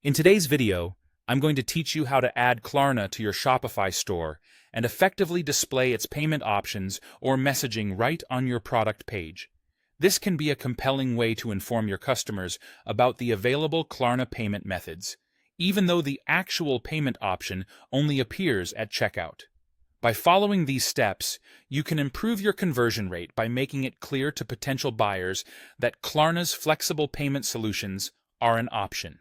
In today's video, I'm going to teach you how to add Klarna to your Shopify store and effectively display its payment options or messaging right on your product page. This can be a compelling way to inform your customers about the available Klarna payment methods, even though the actual payment option only appears at checkout. By following these steps, you can improve your conversion rate by making it clear to potential buyers that Klarna's flexible payment solutions are an option.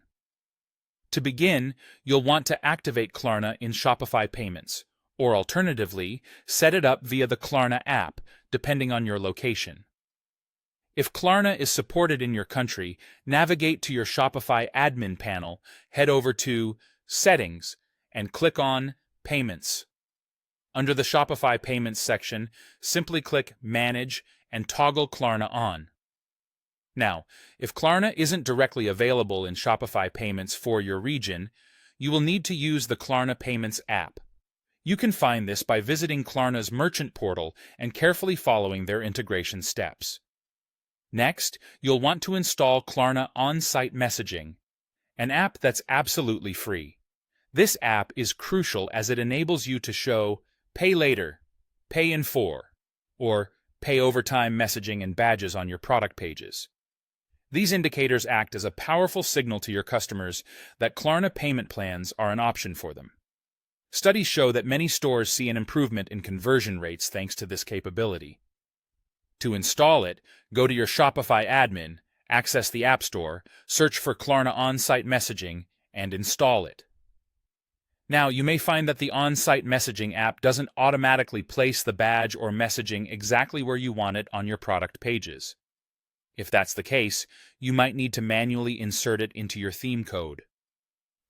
To begin, you'll want to activate Klarna in Shopify Payments, or alternatively, set it up via the Klarna app, depending on your location. If Klarna is supported in your country, navigate to your Shopify admin panel, head over to Settings, and click on Payments. Under the Shopify Payments section, simply click Manage and toggle Klarna on. Now, if Klarna isn't directly available in Shopify Payments for your region, you will need to use the Klarna Payments app. You can find this by visiting Klarna's merchant portal and carefully following their integration steps. Next, you'll want to install Klarna On-Site Messaging, an app that's absolutely free. This app is crucial as it enables you to show Pay Later, Pay in 4, or Pay Overtime messaging and badges on your product pages. These indicators act as a powerful signal to your customers that Klarna payment plans are an option for them. Studies show that many stores see an improvement in conversion rates thanks to this capability. To install it, go to your Shopify admin, access the App Store, search for Klarna On-Site Messaging, and install it. Now, you may find that the On-Site Messaging app doesn't automatically place the badge or messaging exactly where you want it on your product pages. If that's the case, you might need to manually insert it into your theme code.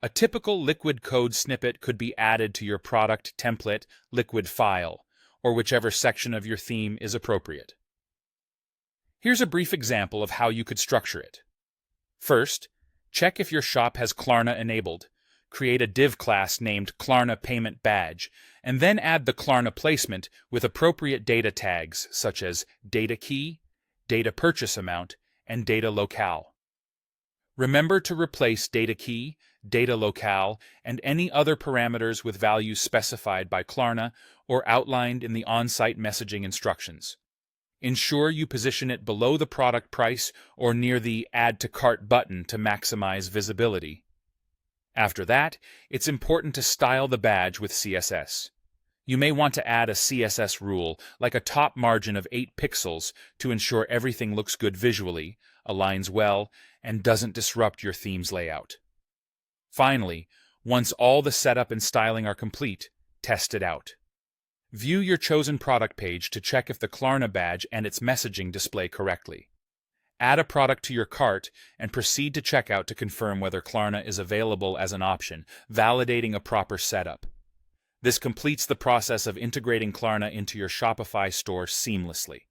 A typical liquid code snippet could be added to your product template liquid file, or whichever section of your theme is appropriate. Here's a brief example of how you could structure it. First, check if your shop has Klarna enabled. Create a div class named Klarna Payment Badge, and then add the Klarna placement with appropriate data tags such as data key, data purchase amount, and data locale. Remember to replace data key, data locale, and any other parameters with values specified by Klarna or outlined in the on-site messaging instructions. Ensure you position it below the product price or near the Add to Cart button to maximize visibility. After that, it's important to style the badge with CSS. You may want to add a CSS rule, like a top margin of 8 pixels, to ensure everything looks good visually, aligns well, and doesn't disrupt your theme's layout. Finally, once all the setup and styling are complete, test it out. View your chosen product page to check if the Klarna badge and its messaging display correctly. Add a product to your cart and proceed to checkout to confirm whether Klarna is available as an option, validating a proper setup. This completes the process of integrating Klarna into your Shopify store seamlessly.